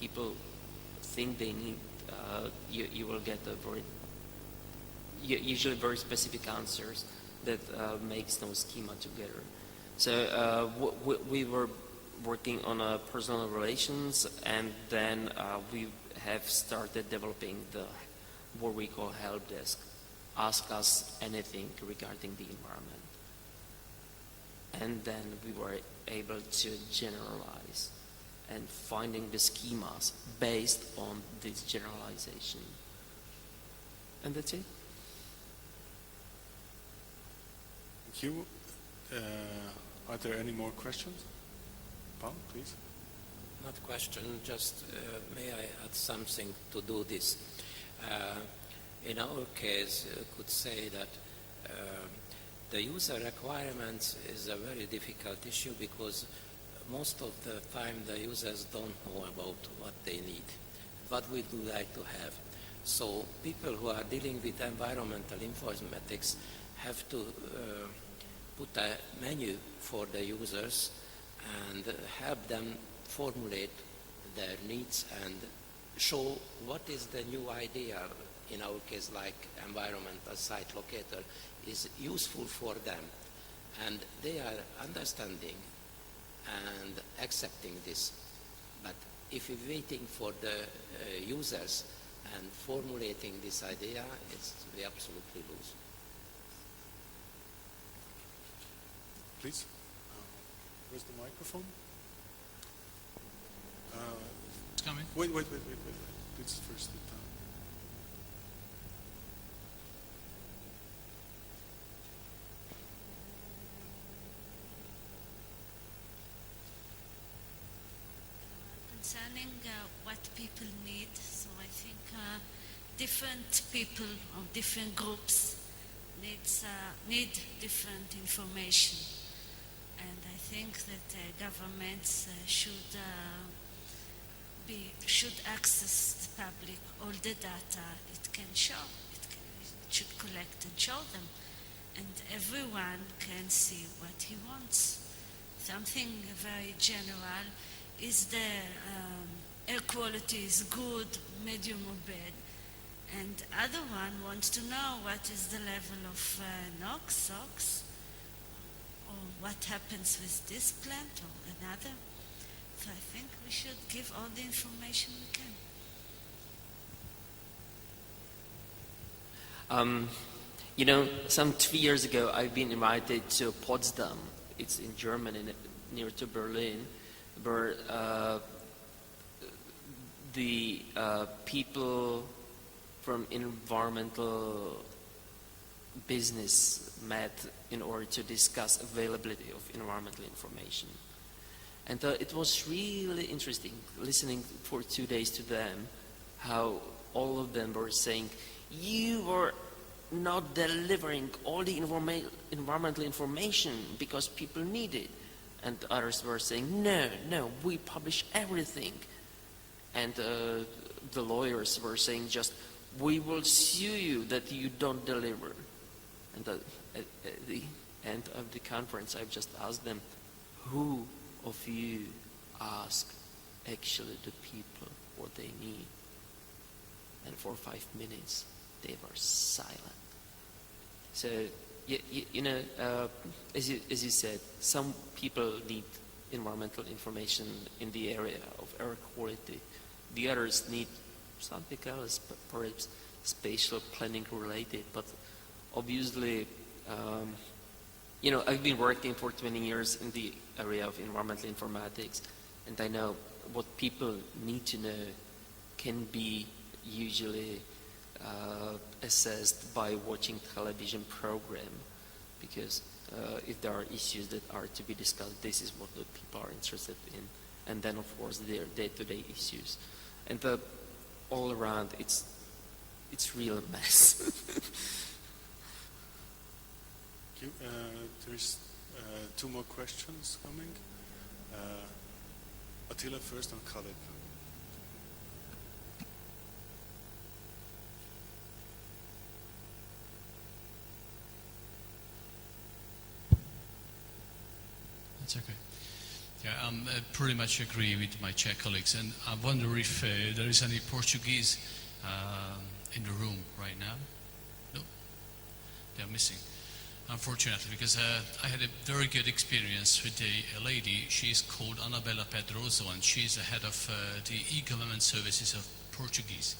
people think they need, you will get a usually very specific answers that makes no schema together. So we were working on personal relations, and then we have started developing what we call help desk. Ask us anything regarding the environment. And then we were able to generalize and finding the schemas based on this generalization. And that's it. Thank you. Are there any more questions? Paul, please. Not question, just may I add something to do this? In our case, could say that the user requirements is a very difficult issue because most of the time the users don't know about what they need, what we do like to have. So people who are dealing with environmental informatics have to put a menu for the users and help them formulate their needs and show what is the new idea, in our case like environmental site locator, is useful for them. And they are understanding and accepting this. But if we're waiting for the users and formulating this idea, we absolutely lose. Please. Where's the microphone? It's coming. Wait. Please first. Concerning what people need, so I think different people or different groups need different information, and I think that governments should access the public all the data it can show. It should collect and show them, and everyone can see what he wants. Something very general. Is the air quality is good, medium or bad? And other one wants to know what is the level of NOx, SOx, or what happens with this plant or another. So I think we should give all the information we can. Some 2 years ago, I've been invited to Potsdam. It's in Germany, near to Berlin, where the people from environmental business met in order to discuss availability of environmental information. And it was really interesting listening for 2 days to them, how all of them were saying, you were not delivering all the environmental information because people need it. And others were saying, no, we publish everything. And the lawyers were saying just, we will sue you that you don't deliver. And at the end of the conference, I've just asked them, who of you ask actually the people what they need? And for 5 minutes, they were silent. So, as you said, some people need environmental information in the area of air quality. The others need something else, perhaps spatial planning related. But obviously, I've been working for 20 years in the area of environmental informatics, and I know what people need to know can be usually assessed by watching television program, because if there are issues that are to be discussed, this is what the people are interested in, and then of course their day-to-day issues, and all around it's real mess. Thank you. There's 2 more questions coming. Attila first and Khaled. That's okay. Yeah, I pretty much agree with my Czech colleagues, and I wonder if there is any Portuguese in the room right now. No, they're missing, unfortunately, because I had a very good experience with a lady. She's called Anabela Pedroso, and she's the head of the e-government services of Portuguese.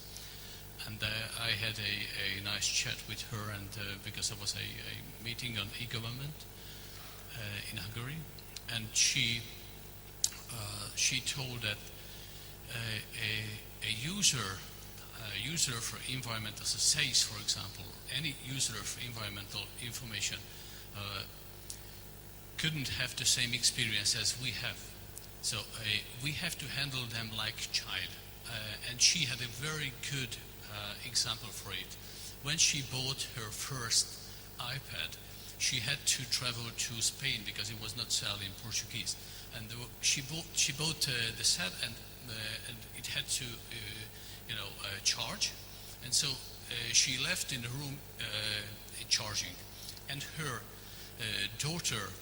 And I had a nice chat with her, and because there was a meeting on e-government in Hungary, and she told that a user for environmental, so SACE, for example, any user of environmental information couldn't have the same experience as we have. So we have to handle them like child. And she had a very good example for it. When she bought her first iPad, she had to travel to Spain because it was not sold in Portuguese. And she bought the set, and it had to charge. And so she left in the room charging. And her daughter,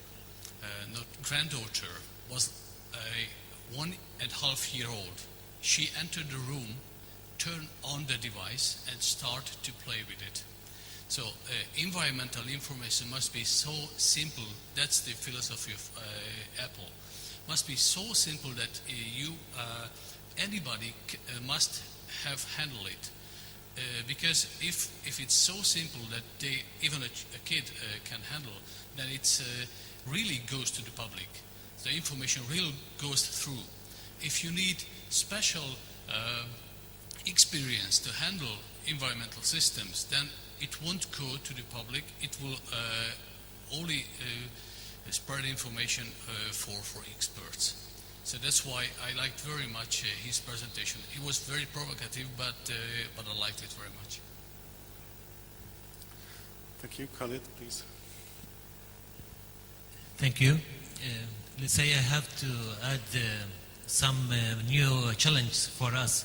not granddaughter, was a 1.5-year-old. She entered the room, turned on the device, and started to play with it. So environmental information must be so simple. That's the philosophy of Apple. Must be so simple that anybody must have handled it. Because if it's so simple that even a kid can handle, then it really goes to the public. The information really goes through. If you need special experience to handle environmental systems, then it won't go to the public. It will only spread information for experts. So that's why I liked very much his presentation. It was very provocative, but I liked it very much. Thank you. Khalid, please. Thank you. Let's say I have to add some new challenge for us.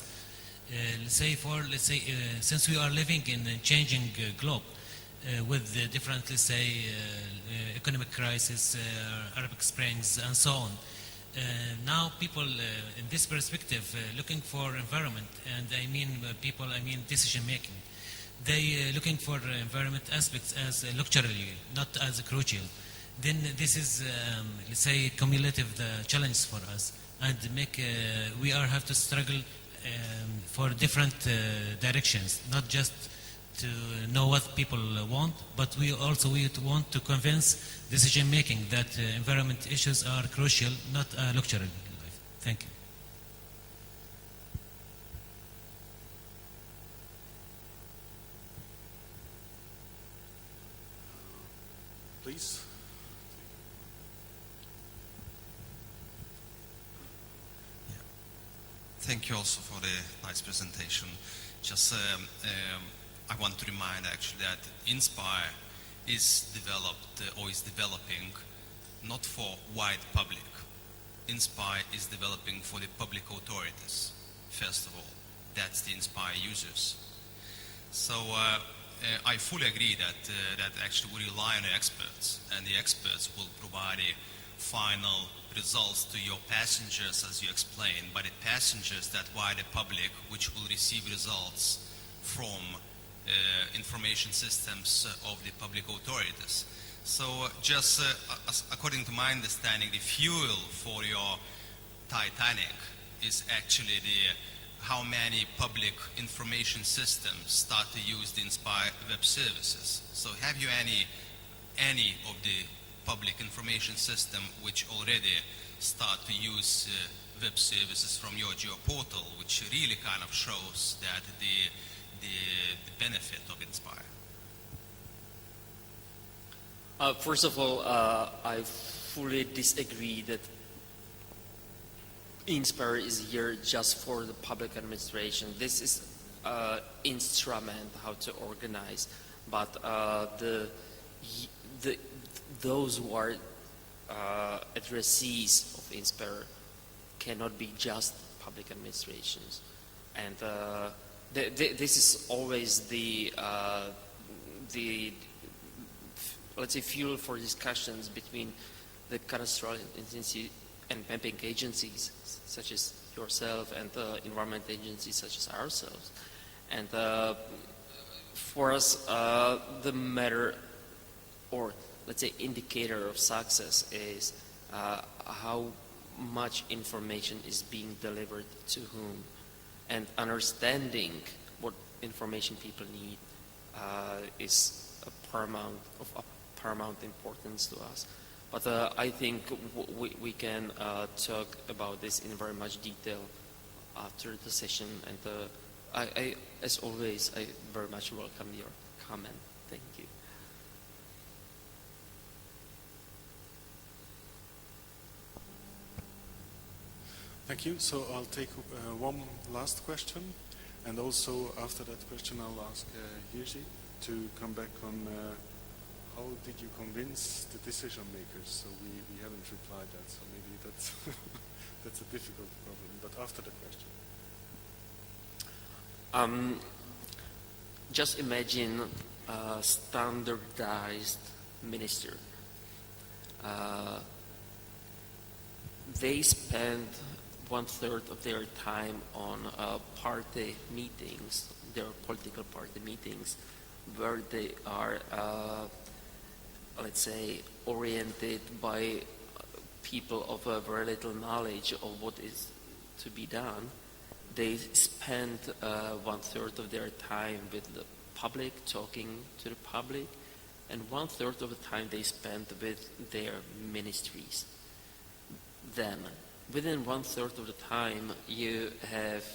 Since we are living in a changing globe with the different, economic crisis, Arabic Springs, and so on. Now people in this perspective looking for environment, and I mean decision making. They looking for environment aspects as luxury, not as crucial. Then this is, cumulative the challenge for us, and we have to struggle for different directions, not just to know what people want, but we want to convince decision making that environment issues are crucial, not a luxury in life. Thank you. Please. Thank you also for the nice presentation. Just I want to remind actually that Inspire is developed or is developing not for wide public. Inspire is developing for the public authorities, first of all. That's the Inspire users. So I fully agree that actually we rely on the experts, and the experts will provide a final results to your passengers, as you explained, but the passengers that wider public which will receive results from information systems of the public authorities. So just according to my understanding, the fuel for your Titanic is actually how many public information systems start to use the Inspire web services. So have you any of the public information system which already start to use web services from your geoportal, which really kind of shows that the benefit of Inspire? First of all, I fully disagree that Inspire is here just for the public administration. This is an instrument how to organize, but those who are addressees of Inspire cannot be just public administrations, and this is always the let's say fuel for discussions between the cadastral and mapping agencies such as yourself and environment agencies such as ourselves. And for us, the matter, or let's say indicator of success, is how much information is being delivered to whom, and understanding what information people need is of paramount importance to us. But I think we can talk about this in very much detail after the session, and I, as always, I very much welcome your comment. Thank you. Thank you. So I'll take one last question, and also after that question I'll ask Hirsi to come back on how did you convince the decision makers? So we haven't replied that, so maybe that's that's a difficult problem, but after the question. Just imagine a standardized minister. They spend 1/3 of their time on party meetings, their political party meetings, where they are, let's say, oriented by people of very little knowledge of what is to be done. They spend 1/3 of their time with the public, talking to the public, and 1/3 of the time they spend with their ministries. Then, within 1/3 of the time, you have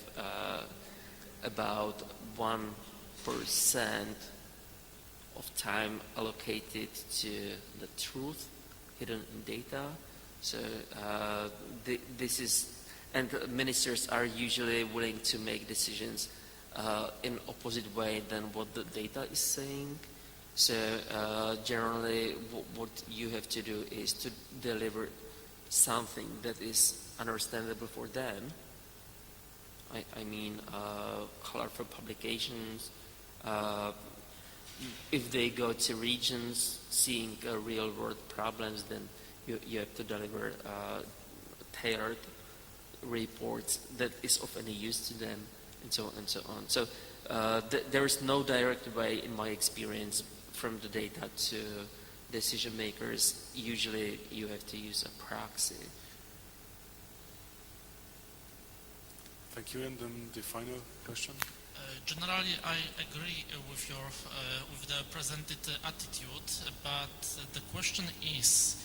about 1% of time allocated to the truth hidden in data. So this is, and ministers are usually willing to make decisions in opposite way than what the data is saying. So generally, what you have to do is to deliver something that is understandable for them. I mean, colorful publications. If they go to regions seeing real world problems, then you have to deliver tailored reports that is of any use to them, and so on and so on. So there is no direct way, in my experience, from the data to decision makers. Usually you have to use a proxy. Thank you. And then the final question. Generally, I agree with your with the presented attitude, but the question is,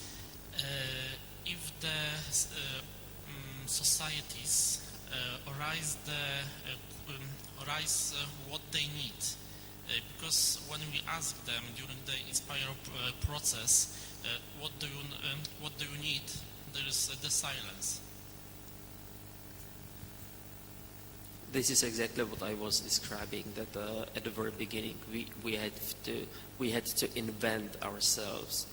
if the societies arise what they need, because when we ask them during the Inspire process, what do you need, there is the silence. This is exactly what I was describing, that at the very beginning we had to invent ourselves,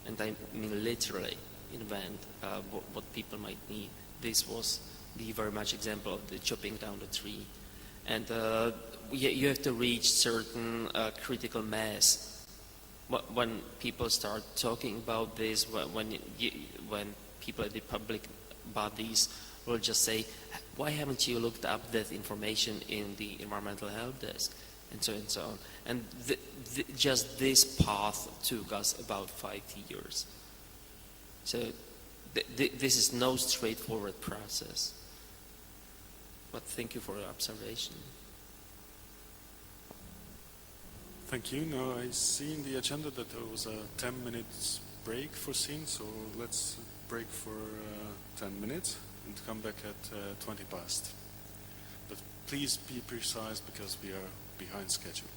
and I mean literally invent what people might need. This was the very much example of the chopping down the tree, and you have to reach certain critical mass. When people start talking about this, when people at the public bodies will just say, why haven't you looked up that information in the environmental help desk, and so on. And just this path took us about 5 years. So this is no straightforward process. But thank you for your observation. Thank you. Now I see in the agenda that there was a 10 minutes break foreseen, so let's break for 10 minutes and come back at 20 past. But please be precise because we are behind schedule.